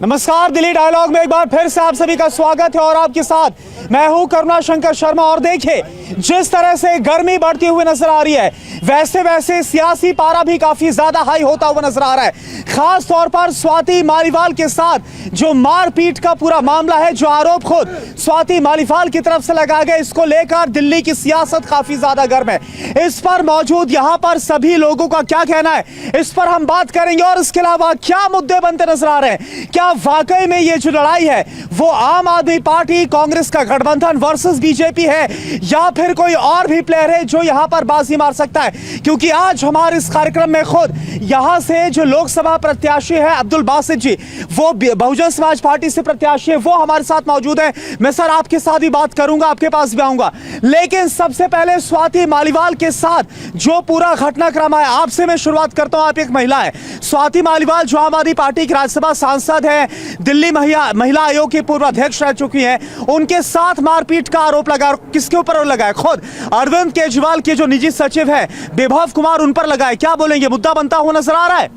नमस्कार, दिल्ली डायलॉग में एक बार फिर से आप सभी का स्वागत है और आपके साथ मैं हूं करुणा शंकर शर्मा। और देखिए, जिस तरह से गर्मी बढ़ती हुई नजर आ रही है, वैसे वैसे सियासी पारा भी काफी ज्यादा हाई होता हुआ नजर आ रहा है। खास तौर पर स्वाति मालीवाल के साथ जो मारपीट का पूरा मामला है, जो आरोप खुद स्वाति मालीवाल की तरफ से लगाया गया, इसको लेकर दिल्ली की सियासत काफी ज्यादा गर्म है। इस पर मौजूद यहां पर सभी लोगों का क्या कहना है, इस पर हम बात करेंगे। और इसके अलावा क्या मुद्दे बनते नजर आ रहे हैं, क्या वाकई में ये जो लड़ाई है वो आम आदमी पार्टी कांग्रेस का गठबंधन वर्सेस बीजेपी है, या फिर कोई और भी प्लेयर है जो यहां पर बाजी मार सकता है। क्योंकि आज हमारे इस कार्यक्रम में खुद यहां से जो लोकसभा प्रत्याशी है अब्दुल बासित जी, वो बहुजन समाज पार्टी से प्रत्याशी है, वो हमारे साथ मौजूद है। मैं सर आपके साथ भी बात करूंगा, आपके पास भी आऊंगा, लेकिन सबसे पहले स्वाति मालीवाल के साथ जो पूरा घटनाक्रम है, आपसे मैं शुरुआत करता हूं। आप एक महिला है, स्वाति मालीवाल, जो आम आदमी पार्टी की राज्यसभा सांसद है, दिल्ली महिला आयोग की पूर्व अध्यक्ष रह चुकी हैं, उनके साथ मारपीट का आरोप लगा। किसके ऊपर लगा है? खुद अरविंद केजरीवाल के जो निजी सचिव है विभव कुमार, उन पर लगा है। क्या बोलेंगे, मुद्दा बनता हुआ नजर आ रहा है?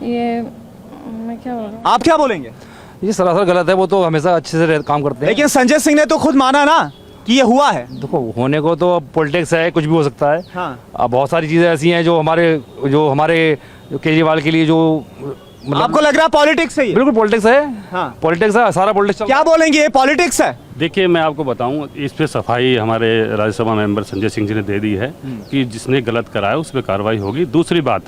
ये मैं क्या बोलूं? आप क्या बोलेंगे? ये सरासर गलत है, वो तो हमेशा अच्छे से काम करते हैं। लेकिन संजय सिंह ने तो खुद माना ना कि ये हुआ है। देखो, होने को तो पॉलिटिक्स है, कुछ भी हो सकता है। हाँ। अब बहुत सारी चीजें ऐसी हैं जो हमारे केजरीवाल के लिए जो आपको लग रहा है पॉलिटिक्स है ये? बिल्कुल पॉलिटिक्स है। हाँ। पॉलिटिक्स है, सारा पॉलिटिक्स। क्या बोलेंगे, ये पॉलिटिक्स है? देखिए, मैं आपको बताऊं, इस पे सफाई हमारे राज्यसभा मेंबर संजय सिंह जी ने दे दी है कि जिसने गलत कराया उस पर कार्रवाई होगी। दूसरी बात,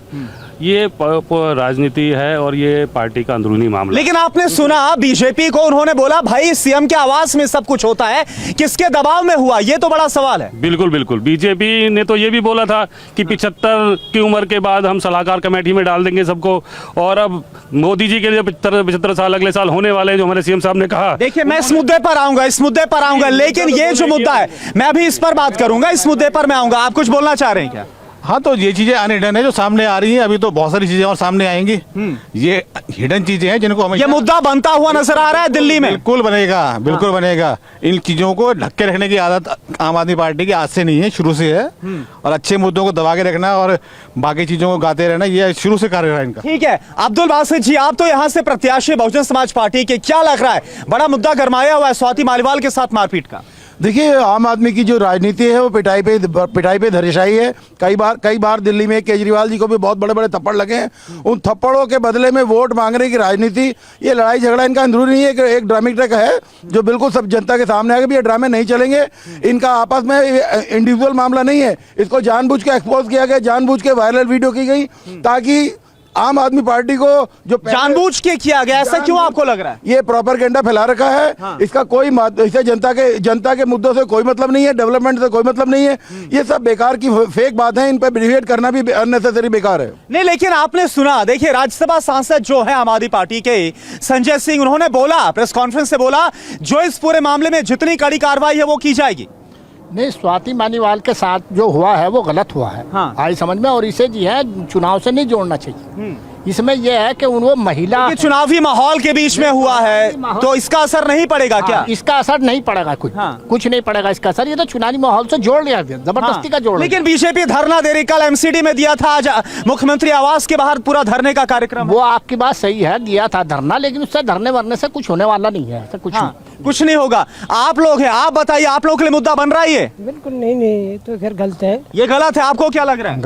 ये राजनीति है और ये पार्टी का अंदरूनी मामला। लेकिन आपने सुना बीजेपी को, उन्होंने बोला भाई सीएम के आवास में सब कुछ होता है, किसके दबाव में हुआ? ये तो बड़ा सवाल है। बिल्कुल बिल्कुल, बीजेपी ने तो ये भी बोला था कि 75 की उम्र के बाद हम सलाहकार कमेटी में डाल देंगे सबको, और अब मोदी जी के लिए 75 साल अगले साल होने वाले, जो हमारे सीएम साहब ने कहा। देखिए, मैं इस मुद्दे पर आऊंगा, लेकिन ये जो मुद्दा है, मैं अभी इस पर बात करूंगा, इस मुद्दे पर मैं आऊंगा। आप कुछ बोलना चाह रहे हैं क्या? हाँ, तो ये चीजें अनहिडन है जो सामने आ रही हैं। अभी तो बहुत सारी चीजें और सामने आएंगी। ये हिडन चीजें हैं जिनको हमें, ये मुद्दा बनता हुआ नजर आ रहा है दिल्ली में। बिल्कुल बनेगा, बिल्कुल बनेगा। इन चीजों को ढक के रखने की आदत आम आदमी पार्टी की आज से नहीं है, शुरू से है। और अच्छे मुद्दों को दबा के रखना और बाकी चीजों को गाते रहना, ये शुरू से कार्य है इनका। ठीक है, अब्दुल बासित जी, आप तो यहाँ से प्रत्याशी बहुजन समाज पार्टी के, क्या लग रहा है, बड़ा मुद्दा गरमाया हुआ है स्वाति मालीवाल के साथ मारपीट का? देखिए, आम आदमी की जो राजनीति है वो पिटाई पे धराशायी है। कई बार दिल्ली में केजरीवाल जी को भी बहुत बड़े बड़े थप्पड़ लगे हैं। उन थप्पड़ों के बदले में वोट मांगने की राजनीति, ये लड़ाई झगड़ा इनका अंदरूनी नहीं है, एक ड्रामिक ट्रक है जो बिल्कुल सब जनता के सामने आएगा। भी ये ड्रामे नहीं चलेंगे, इनका आपस में इंडिविजुअल मामला नहीं है। इसको जानबूझ के एक्सपोज किया गया, जानबूझ के वायरल वीडियो की गई, ताकि आम आदमी पार्टी को जो जानबूझ के किया गया, ऐसा क्यों आपको लग रहा है? ये प्रोपेगेंडा फैला रखा है। हाँ। इसका कोई इसे जनता के मुद्दों से कोई मतलब नहीं है, डेवलपमेंट से कोई मतलब नहीं है। ये सब बेकार की फेक बात है, इन पर डिबेट करना भी अननेसेसरी बेकार है। नहीं, लेकिन आपने सुना, देखिए राज्यसभा सांसद जो है आम आदमी पार्टी के संजय सिंह, उन्होंने बोला, प्रेस कॉन्फ्रेंस से बोला, जो इस पूरे मामले में जितनी कड़ी कार्रवाई है वो की जाएगी। नहीं, स्वाति मालीवाल के साथ जो हुआ है वो गलत हुआ है। हाँ। आई समझ में, और इसे जी है चुनाव से नहीं जोड़ना चाहिए। इसमें यह है कि वो महिला चुनावी माहौल के बीच में हुआ है, तो इसका असर नहीं पड़ेगा क्या? हाँ, इसका असर नहीं पड़ेगा, कुछ नहीं पड़ेगा इसका असर। ये तो चुनावी माहौल से जोड़ लिया गया, जबरदस्ती का जोड़। लेकिन बीजेपी धरना दे रही, कल एमसीडी में दिया था, आज मुख्यमंत्री आवास के बाहर पूरा धरने का कार्यक्रम। वो आपकी बात सही है, दिया था धरना, लेकिन उससे धरने वरने से कुछ होने वाला नहीं है, कुछ नहीं होगा। आप लोग हैं, आप बताइए, आप लोग के लिए मुद्दा बन रहा है ये? बिल्कुल नहीं, ये तो फिर गलत है। ये गलत है, आपको क्या लग रहा है?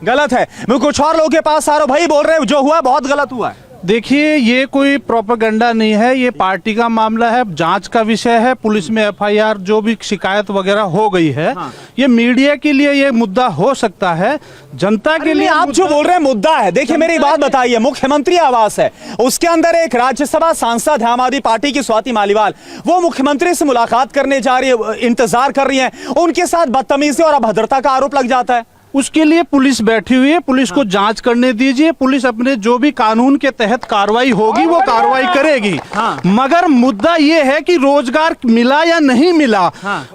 गलत है। मैं कुछ और लोगों के पास आ रहा हूं, भाई बोल रहे हैं जो हुआ बहुत गलत हुआ है। देखिए, ये कोई प्रोपेगेंडा नहीं है, ये पार्टी का मामला है, जांच का विषय है। पुलिस में एफआईआर, जो भी शिकायत वगैरह हो गई है, हाँ। ये मीडिया के लिए ये मुद्दा हो सकता है, जनता के लिए आप जो बोल रहे हैं मुद्दा है। देखिए, मेरी बात बताइए, मुख्यमंत्री आवास है, उसके अंदर एक राज्यसभा सांसद है आम आदमी पार्टी की स्वाति मालीवाल, वो मुख्यमंत्री से मुलाकात करने जा रही है, इंतजार कर रही है, उनके साथ बदतमीजी और अभद्रता का आरोप लग जाता है। उसके लिए पुलिस बैठी हुई है, पुलिस को जांच करने दीजिए। पुलिस अपने जो भी कानून के तहत कार्रवाई होगी वो कार्रवाई करेगी। मगर मुद्दा ये है कि रोजगार मिला या नहीं मिला,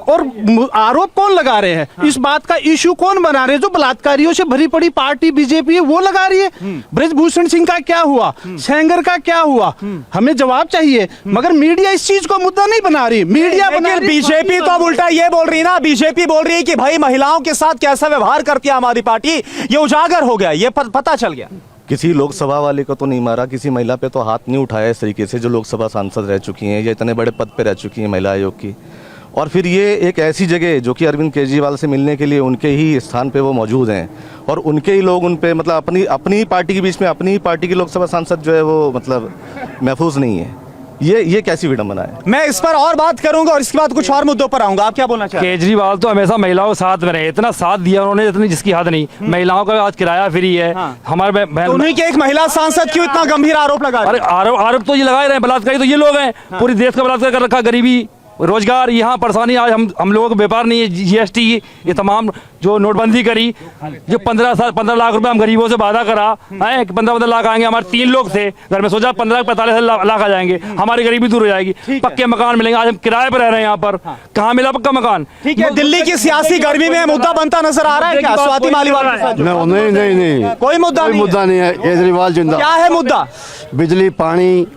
और आरोप कौन लगा रहे हैं, इस बात का इशू कौन बना रहे हैं? जो बलात्कारियों से भरी पड़ी पार्टी बीजेपी है वो लगा रही है। ब्रजभूषण सिंह का क्या हुआ, सेंगर का क्या हुआ, हमें जवाब चाहिए। मगर मीडिया इस चीज को मुद्दा नहीं बना रही। मीडिया बीजेपी तो अब उल्टा ये बोल रही है ना, बीजेपी बोल रही है कि भाई महिलाओं के साथ कैसा व्यवहार करती आम आदमी पार्टी, ये उजागर हो गया, ये पता चल गया। किसी लोकसभा वाले को तो नहीं मारा, किसी महिला पे तो हाथ नहीं उठाया इस तरीके से, जो लोकसभा सांसद रह चुकी हैं या इतने बड़े पद पे रह चुकी हैं महिला आयोग की। और फिर ये एक ऐसी जगह जो कि अरविंद केजरीवाल से मिलने के लिए उनके ही स्थान पे वो मौजूद हैं और उनके ही लोग उन पे मतलब अपनी पार्टी के बीच में अपनी ही पार्टी की लोकसभा सांसद जो है वो मतलब महफूज नहीं है। ये कैसी विडंबना है। मैं इस पर और बात करूंगा और इसके बाद कुछ और मुद्दों पर आऊंगा। आप क्या बोलना चाहते हैं? केजरीवाल तो हमेशा महिलाओं के साथ में रहे, इतना साथ दिया उन्होंने इतनी जिसकी हद नहीं। महिलाओं का आज किराया फ्री है। हमारे तो उन्हीं के एक महिला सांसद क्यों इतना गंभीर आरोप लगा रहे हैं? अरे आरोप तो ये लगा ही रहे हैं, बलात्कारी तो ये लोग हैं। पूरी देश का बलात्कार कर रखा, गरीबी, रोजगार, यहाँ परेशानी। आज हम लोगों को व्यापार नहीं है, जीएसटी, ये तमाम जो नोटबंदी करी, जो 15 लाख रुपए हम गरीबों से वादा करा है, 15 लाख आएंगे। हमारे 3 लोग थे घर में, सोचा 45 लाख आ जाएंगे, हमारी गरीबी दूर हो जाएगी, पक्के मकान मिलेंगे। आज हम किराए पर रह रहे हैं यहाँ पर, कहाँ मिला पक्का मकान? ठीक है, दिल्ली की सियासी गर्मी में मुद्दा बनता नजर आ रहा है क्या स्वाति मालीवाल के साथ? नहीं, कोई मुद्दा नहीं है। केजरीवाल जिंदा। क्या है मुद्दा? बिजली, पानी,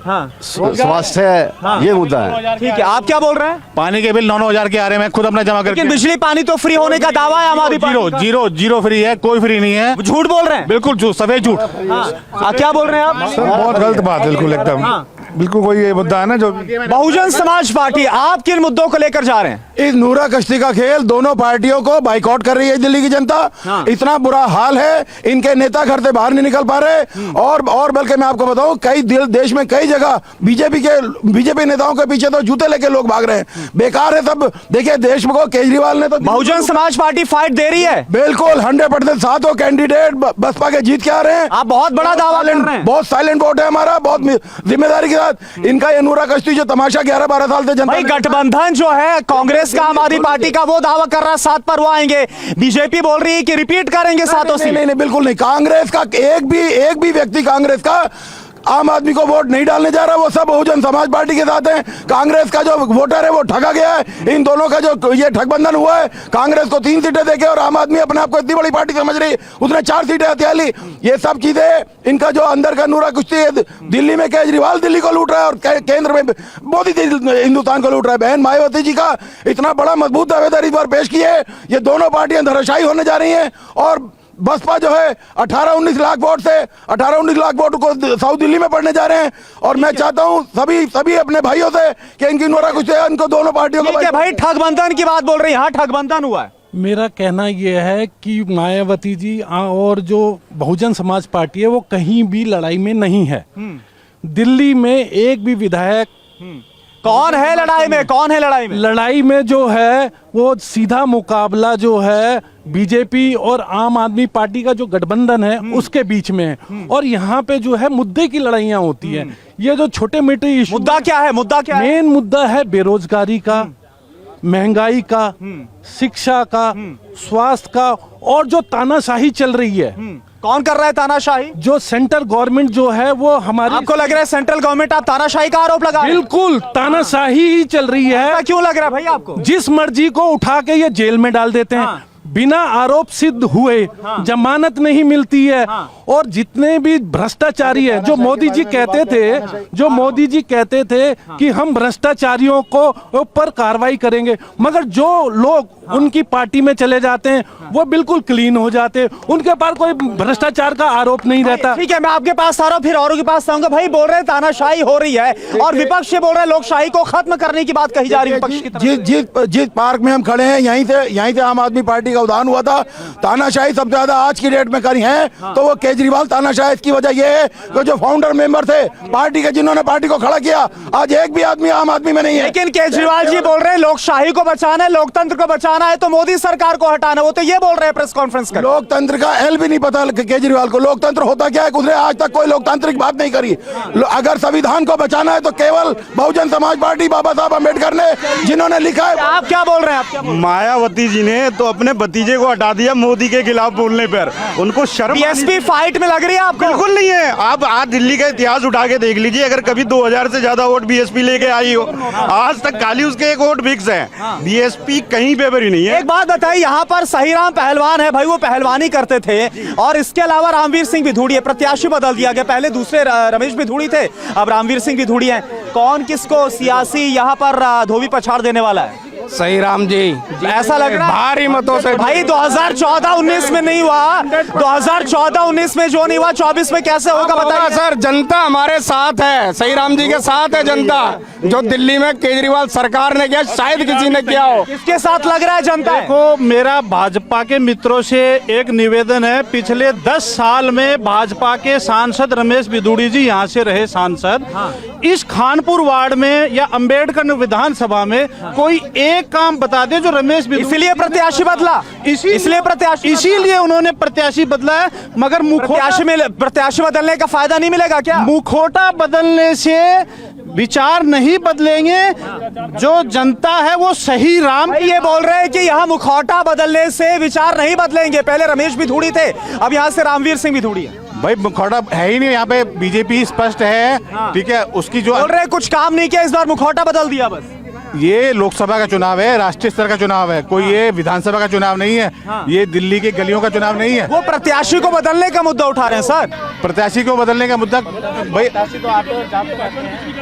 स्वास्थ्य, ये मुद्दा है। ठीक है, आप क्या बोल रहे हैं? पानी के बिल 9,000 के आ रहे हैं, मैं खुद अपना जमा करके। लेकिन बिजली पानी तो फ्री होने का दावा है हमारी जीरो फ्री है, कोई फ्री नहीं है। झूठ बोल रहे हैं? बिल्कुल झूठ, सफेद झूठ। क्या बोल रहे हैं आप? बहुत गलत बात, बिल्कुल एकदम। बिल्कुल कोई ये मुद्दा है ना जो बहुजन समाज पार्टी आप किन मुद्दों को लेकर जा रहे हैं? इस नूरा कश्ती का खेल दोनों पार्टियों को बाइकआउट कर रही है दिल्ली की जनता। इतना बुरा हाल है, इनके नेता घर से बाहर नहीं निकल पा रहे। और बल्कि मैं आपको बताऊं, कई देश में कई जगह बीजेपी नेताओं के पीछे तो जूते लेके लोग भाग रहे हैं। बेकार है सब। देखिए देश को केजरीवाल ने तो बहुजन समाज पार्टी फाइट दे रही है। बिल्कुल 100% सातों कैंडिडेट बसपा के जीत के आ रहे हैं। आप बहुत बड़ा दावा कर रहे हैं। बहुत साइलेंट वोट है हमारा, बहुत जिम्मेदारी के साथ। इनका ये नूरा कश्ती जो तमाशा 11-12 साल से जनता, भाई गठबंधन जो है कांग्रेस का, आम आदमी पार्टी का, वो दावा कर रहा है 7 पर वो आएंगे। बीजेपी बोल रही है कि रिपीट करेंगे 7 सीट। नहीं, बिल्कुल नहीं। कांग्रेस का एक भी व्यक्ति कांग्रेस का आम आदमी को वोट नहीं डालने जा रहा, वो सब बहुजन समाज पार्टी के साथ हैं। कांग्रेस का जो वोटर है वो ठगा गया है। इन दोनों का जो ये ठगबंधन हुआ है, कांग्रेस को 3 सीटें देके और आम आदमी अपने आप को इतनी बड़ी पार्टी समझ रही है, उसने 4 सीटें हथिया ली। ये सब चीजें इनका जो अंदर का नूरा कुश्ती है। दिल्ली में केजरीवाल दिल्ली को लूट रहा है और केंद्र में मोदी हिंदुस्तान को लूट रहा है। बहन मायावती जी का इतना बड़ा मजबूत दावेदार इस बार पेश किए। ये दोनों पार्टियां धराशायी होने जा रही हैं और बसपा जो है 18-19 लाख वोट से 18-19 लाख वोट को साउथ दिल्ली में पड़ने जा रहे हैं। और मैं चाहता हूं सभी अपने भाइयों से कि इनकी नोरा कुछ है, इनको दोनों पार्टियों को। भाई ठगबंधन की बात बोल रही है, हाँ ठगबंधन हुआ है। मेरा कहना यह है कि मायावती जी और जो बहुजन समाज पार्टी है वो कहीं भी लड़ाई में नहीं है। दिल्ली में एक भी विधायक कौन है लड़ाई में? कौन है लड़ाई में? लड़ाई में जो है वो सीधा मुकाबला जो है बीजेपी और आम आदमी पार्टी का जो गठबंधन है उसके बीच में है। और यहाँ पे जो है मुद्दे की लड़ाइयाँ होती है। ये जो छोटे मोटे इशू, मुद्दा क्या है? मेन मुद्दा है बेरोजगारी का, महंगाई का, शिक्षा का, स्वास्थ्य का, और जो तानाशाही चल रही है। कौन कर रहा है तानाशाही? जो सेंट्रल गवर्नमेंट जो है वो हमारी। आपको लग रहा है सेंट्रल गवर्नमेंट आप तानाशाही का आरोप लगा रहे हैं? बिल्कुल तानाशाही ही चल रही है। क्यों लग रहा है भाई आपको? जिस मर्जी को उठा के ये जेल में डाल देते हैं, बिना आरोप सिद्ध हुए जमानत नहीं मिलती है। और जितने भी भ्रष्टाचारी है, जो मोदी जी कहते थे कि हम भ्रष्टाचारियों को ऊपर कार्रवाई करेंगे, मगर जो लोग उनकी पार्टी में चले जाते हैं वो बिल्कुल क्लीन हो जाते हैं, उनके पास कोई भ्रष्टाचार का आरोप नहीं रहता। ठीक है, मैं आपके पास आ रहा हूं, फिर औरों के पास आऊंगा। भाई बोल रहे हैं तानाशाही हो रही है और विपक्ष ये बोल रहे हैं लोकशाही को खत्म करने की बात कही जा रही है विपक्ष की तरफ। जिस पार्क में हम खड़े हैं यहीं से आम आदमी पार्टी का उदाहरण हुआ था। तानाशाही सबसे ज्यादा आज की डेट में करी है तो वो केजरीवाल तानाशाही। इसकी वजह यह है कि जो फाउंडर मेंबर थे पार्टी के, जिन्होंने पार्टी को खड़ा किया, आज एक भी आदमी आम आदमी में नहीं है। लेकिन केजरीवाल जी बोल रहे हैं लोकशाही को बचाना है, लोकतंत्र को बचाना है, तो मोदी सरकार को हटाना। वो तो ये बोल रहे हैं प्रेस कॉन्फ्रेंस कर। लोकतंत्र का एल भी नहीं पता केजरीवाल को। लोकतंत्र होता क्या है, उसने आज तक कोई लोकतांत्रिक बात नहीं करी। अगर संविधान को बचाना है तो केवल बहुजन समाज पार्टी, बाबा साहब अम्बेडकर ने जिन्होंने लिखा है। आप क्या बोल रहे हैं? मायावती जी ने तो अपने भतीजे को हटा दिया मोदी के खिलाफ बोलने पर। उनको शर्म बीएसपी फाइट में लग रही है आपको? बिल्कुल नहीं है। आप आज दिल्ली का इतिहास उठा के देख लीजिए, अगर कभी 2000 से ज्यादा वोट बीएसपी लेके आई हो, आज तक खाली उसके एक वोट फिक्स है। बीएसपी कहीं पे भी नहीं है। एक बात बताइए, यहाँ पर सहीराम पहलवान है भाई, वो पहलवानी करते थे और इसके अलावा रामवीर सिंह भी धूड़ी है। प्रत्याशी बदल दिया गया, पहले दूसरे रमेश भी धूड़ी थे, अब रामवीर सिंह भी धूड़ी है। कौन किसको सियासी यहाँ पर धोबी पछाड़ देने वाला है? सही राम जी ऐसा लग रहा है भारी मतों से भाई 2014-19 में नहीं हुआ, 2014-19 में जो नहीं हुआ 24 में कैसे होगा बताइए। सर जनता हमारे साथ है, सही राम जी के साथ है जनता। जो दिल्ली में केजरीवाल सरकार ने किया शायद किसी ने किया हो। किसके साथ लग रहा है जनता है? देखो, मेरा भाजपा के मित्रों से एक निवेदन है, पिछले 10 साल में भाजपा के सांसद रमेश बिधूड़ी जी यहाँ से रहे सांसद, इस खानपुर वार्ड में या अंबेडकर विधानसभा में कोई एक काम बता दे जो रमेश बिधूड़ी, इसीलिए प्रत्याशी बदला, इसलिए प्रत्याशी, इसीलिए उन्होंने प्रत्याशी बदला है। मगर प्रत्याशी बदलने का फायदा नहीं मिलेगा क्या? मुखौटा बदलने से विचार नहीं बदलेंगे, जो जनता है वो सही राम। ये बोल रहे हैं कि यहाँ मुखौटा बदलने से विचार नहीं बदलेंगे। पहले रमेश बिधूड़ी थे, अब यहाँ से रामवीर सिंह बिधूड़ी है। भाई मुखौटा है ही नहीं, यहाँ पे बीजेपी स्पष्ट है, ठीक है। उसकी जो बोल रहे हैं कुछ काम नहीं किया, इस बार मुखौटा बदल दिया बस। ये लोकसभा का चुनाव है, राष्ट्रीय स्तर का चुनाव है, कोई ये विधानसभा का चुनाव नहीं है, ये दिल्ली की गलियों का चुनाव नहीं है। वो प्रत्याशी को बदलने का मुद्दा उठा रहे हैं सर। प्रत्याशी को बदलने का मुद्दा भाई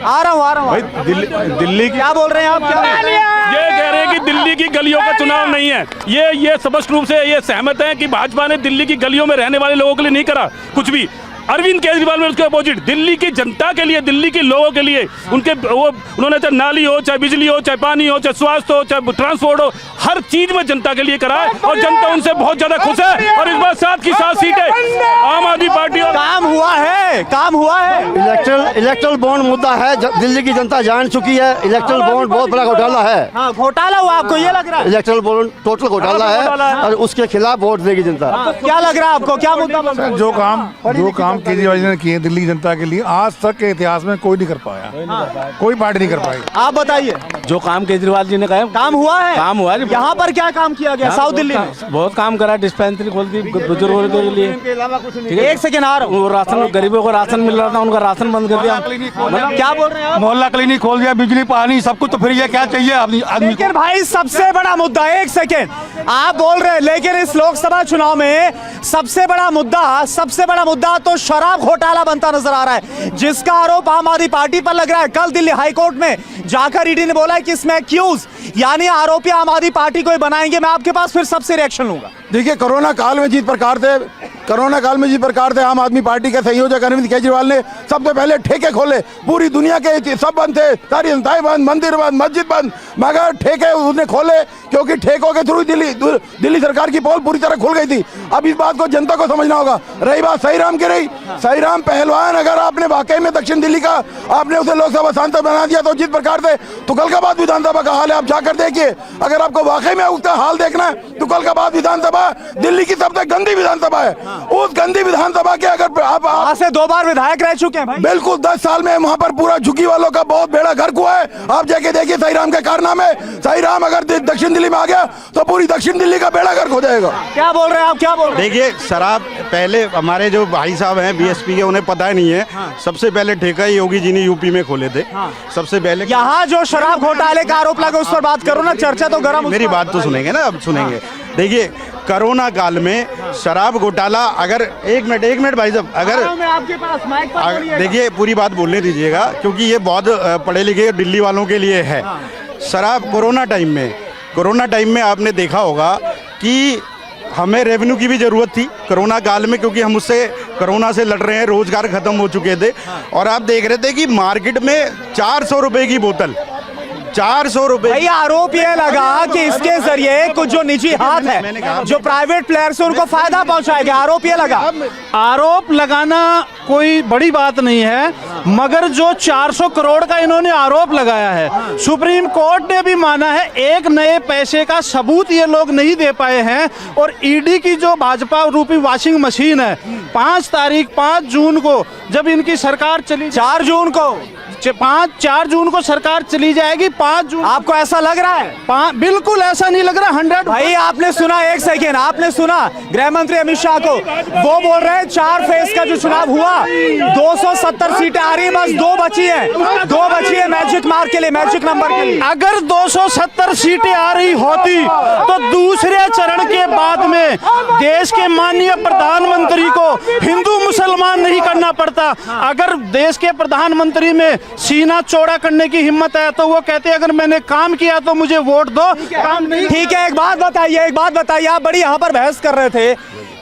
आ रहा हूँ भाई दिल्ली की क्या बोल रहे हैं आप? ये कह रहे हैं कि दिल्ली की गलियों का चुनाव नहीं है। ये स्पष्ट रूप से ये सहमत हैं कि भाजपा ने दिल्ली की गलियों में रहने वाले लोगों के लिए नहीं करा कुछ भी। अरविंद केजरीवाल में उसके अपोजिट दिल्ली की जनता के लिए, दिल्ली के लोगों के लिए, उनके वो उन्होंने चाहे नाली हो, चाहे बिजली हो, चाहे पानी हो, चाहे स्वास्थ्य हो, चाहे ट्रांसपोर्ट हो, हर चीज में जनता के लिए करा है और जनता उनसे बहुत ज्यादा खुश है। और इस बार 7 की 7 सीटें आम आदमी पार्टी और काम हुआ है, काम हुआ है। इलेक्ट्रल बॉन्ड मुद्दा है, दिल्ली की जनता जान चुकी है। इलेक्ट्रल बॉन्ड बहुत बड़ा घोटाला है। हाँ, घोटाला हुआ, आपको ये लग रहा है? इलेक्ट्रल बॉन्ड टोटल घोटाला है और उसके खिलाफ वोट देगी जनता। क्या लग रहा है आपको, क्या मुद्दा बन रहा है? जो काम केजरीवाल जी ने किए दिल्ली जनता के लिए, आज तक के इतिहास में कोई नहीं कर पाया, कोई पार्टी नहीं कर पाई। आप बताइए, जो काम केजरीवाल जी ने कहा काम हुआ है? काम हुआ है। यहाँ पर क्या काम किया गया? साउथ दिल्ली में बहुत काम करा, डिस्पेंसरी खोल दी बुजुर्गों के लिए। एक सेकेंड आ रहा हूँ। वो राशन, गरीबों को राशन मिल रहा था, उनका राशन बंद कर दिया। क्या बोल रहे हैं आप? मोहल्ला क्लिनिक खोल दिया, बिजली पानी सब कुछ, तो फिर ये क्या चाहिए आदमी? लेकिन भाई सबसे बड़ा मुद्दा, एक सेकेंड आप बोल रहे हैं, लेकिन इस लोकसभा चुनाव में सबसे बड़ा मुद्दा तो शराब घोटाला बनता नजर आ रहा है, जिसका आरोप आम आदमी पार्टी पर लग रहा है। कल दिल्ली हाई कोर्ट में जाकर ईडी ने बोला है कि इसमें एक्यूज यानी आरोपी आम आदमी पार्टी को ही बनाएंगे। मैं आपके पास फिर सबसे रिएक्शन लूंगा। देखिए, कोरोना काल में जिस प्रकार थे आम आदमी पार्टी के संयोजक अरविंद केजरीवाल ने सबसे पहले ठेके खोले। पूरी दुनिया के सब बंद थे, सारी संस्थाएं बंद, मंदिर बंद, मस्जिद बंद, मगर ठेके उसने खोले क्योंकि ठेकों के थ्रू दिल्ली सरकार की पोल पूरी तरह खुल गई थी। अब इस बात को जनता को समझना होगा। रही बात सही राम की, सही राम पहलवान, अगर आपने वाकई में दक्षिण दिल्ली का आपने उसे लोकसभा सांसद बना दिया तो जिस प्रकार से तुगलकाबाद विधानसभा का हाल है आप जाकर देखिए। अगर आपको वाकई में उसका हाल देखना है, तुगलकाबाद विधानसभा दिल्ली की सबसे गंदी विधानसभा है। उस गंदी विधानसभा के अगर आप से 2 बार विधायक रह चुके हैं भाई। बिल्कुल, 10 साल में वहां पर पूरा झुग्गी वालों का बहुत बेड़ा गर्क हुआ है। आप जाके देखिए सही राम के कारनामे। सही राम अगर दक्षिण दिल्ली में आ गया तो पूरी दक्षिण दिल्ली का बेड़ा गर्क हो जाएगा। क्या बोल रहे हैं आप, क्या बोल रहे हैं? देखिए, शराब पहले हमारे जो भाई साहब हैं बीएसपी के, उन्हें पता ही नहीं है। सबसे पहले ठेका योगी जी ने यूपी में खोले थे। सबसे पहले यहाँ जो शराब घोटाले का आरोप लगा उस पर बात करो ना, चर्चा तो गर्म। मेरी बात तो सुनेंगे ना, अब सुनेंगे। देखिए, कोरोना काल में शराब घोटाला, अगर एक मिनट भाई साहब, अगर मैं आपके पास माइक पर बोलिएगा। देखिए पूरी बात बोलने दीजिएगा, क्योंकि ये बहुत पढ़े लिखे दिल्ली वालों के लिए है। शराब कोरोना टाइम में आपने देखा होगा कि हमें रेवेन्यू की भी ज़रूरत थी कोरोना काल में, क्योंकि हम उससे कोरोना से लड़ रहे हैं, रोजगार खत्म हो चुके थे। और आप देख रहे थे कि मार्केट में 400 रुपए की बोतल, 400 रुपए। भाई आरोप ये लगा कि इसके जरिए कुछ जो निजी हाथ है, जो प्राइवेट प्लेयर्स है, उनको फायदा पहुंचाएगा। आरोप ये लगा। आरोप लगाना कोई बड़ी बात नहीं है, मगर जो 400 करोड़ का इन्होंने आरोप लगाया है, सुप्रीम कोर्ट ने भी माना है एक नए पैसे का सबूत ये लोग नहीं दे पाए हैं। और ईडी की जो भाजपा रूपी वॉशिंग मशीन है, 5 जून को जब इनकी सरकार चली, 4 जून को सरकार चली जाएगी। 5 जून आपको ऐसा लग रहा है? बिल्कुल ऐसा नहीं लग रहा। 100 भाई आपने सुना, एक सेकेंड, आपने सुना गृह मंत्री अमित शाह को, वो बोल रहे हैं 4 फेज का जो चुनाव हुआ 270 सीटें आ रही है, बस 2 बची है मैजिक मार्क के लिए, मैजिक नंबर के लिए। अगर 270 सीटें आ रही होती तो दूसरे चरण के बाद में देश के माननीय प्रधानमंत्री को हिंदू मुसलमान नहीं करना पड़ता। अगर देश के प्रधानमंत्री में सीना चौड़ा करने की हिम्मत है तो वो कहते हैं अगर मैंने काम किया तो मुझे वोट दो, काम नहीं। ठीक है, एक बात बताइए, आप बड़ी यहाँ पर बहस कर रहे थे।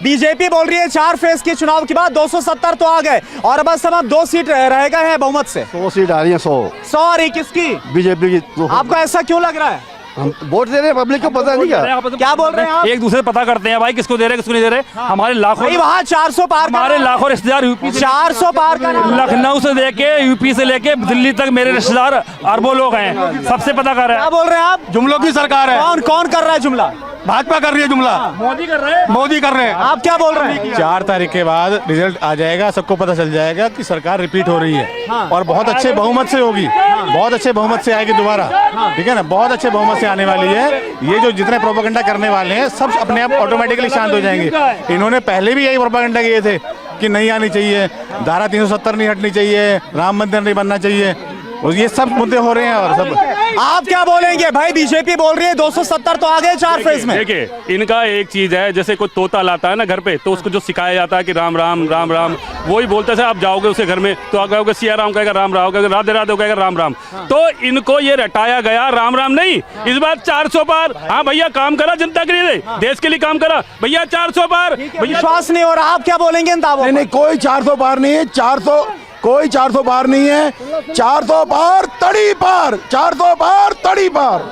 बीजेपी बोल रही है 4 फेज के चुनाव के बाद 270 तो आ गए और बस अब 2 सीट रह गए हैं बहुमत से। 100 सीट आ रही है, 100 आ रही किसकी? बीजेपी की। आपको ऐसा क्यों लग रहा है? हम वोट दे रहे हैं, पब्लिक को पता नहीं क्या बोल रहे हैं आप? एक दूसरे से पता करते हैं भाई किसको दे रहे किसको नहीं दे रहे। हमारे लाखों भाई वहाँ 400 पार, हमारे लाखों रिश्तेदार यूपी से 400 पार का लखनऊ से लेके यूपी से लेके दिल्ली तक मेरे रिश्तेदार अरबों लोग हैं, सबसे पता कर रहे क्या हैं। बोल रहे हैं आप? जुमलों की सरकार है। कौन कर रहा है जुमला? भाजपा कर रही है जुमला, मोदी कर रहे हैं। मोदी कर रहे हैं। आप क्या बोल रहे हैं? 4 तारीख के बाद रिजल्ट आ जाएगा, सबको पता चल जाएगा कि सरकार रिपीट हो रही है और बहुत अच्छे बहुमत से होगी, बहुत अच्छे बहुमत से आएगी दोबारा, ठीक है ना, बहुत अच्छे बहुमत से आने वाली है। ये जो जितने प्रोपेगेंडा करने वाले हैं सब अपने आप ऑटोमेटिकली शांत हो जाएंगे। इन्होंने पहले भी यही प्रोपेगेंडा किए थे कि नहीं आनी चाहिए, धारा 370 नहीं हटनी चाहिए, राम मंदिर नहीं बनना चाहिए, और ये सब मुद्दे हो रहे हैं। और सब आप क्या बोलेंगे भाई? बीजेपी बोल रही है 270 तो आ गए 4 फेज में। देखिए इनका एक चीज है, जैसे कोई तोता लाता है ना घर पे तो उसको जो सिखाया जाता है कि राम राम राम राम, वही बोलते थे। आप जाओगे उसके घर में तो आप कहोगे सिया राम कहेगा राम राम, कहेगा राधे राधे कहेगा राम राम। तो इनको ये रटाया गया राम राम नहीं, इस बार 400 पार। हाँ भैया काम करा जनता के लिए, देश के लिए काम करा भैया, 400 पार। विश्वास नहीं हो रहा, आप क्या बोलेंगे इन दावों? नहीं, कोई 400 पार नहीं है, 400 कोई 400 पार नहीं है, 400 पार तड़ी पार, 400 पार तड़ी पार।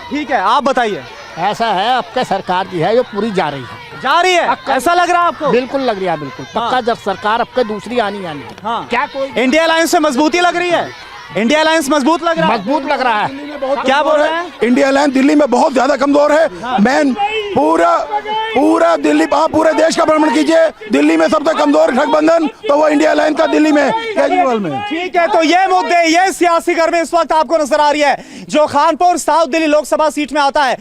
ठीक है, आप बताइए। ऐसा है आपका सरकार जो है वो पूरी जा रही है, ऐसा लग रहा है आपको? बिल्कुल लग रहा है, बिल्कुल पक्का। जब सरकार आपका दूसरी आनी है। हाँ। क्या कोई इंडिया अलायंस से मजबूती लग रही है? इंडिया अलायंस मजबूत लग रहा है? मजबूत लग रहा है। क्या बोल रहे हैं? इंडिया अलायंस दिल्ली में बहुत ज्यादा कमजोर है। मैन पूरा दिल्ली, आप पूरे देश का भ्रमण कीजिए, दिल्ली में सबसे कमजोर गठबंधन तो वो इंडिया अलायंस का दिल्ली में, केजरीवाल में। ठीक है, तो ये मुद्दे, ये सियासी गर्मी इस वक्त आपको नजर आ रही है जो खानपुर साउथ दिल्ली लोकसभा सीट में आता है।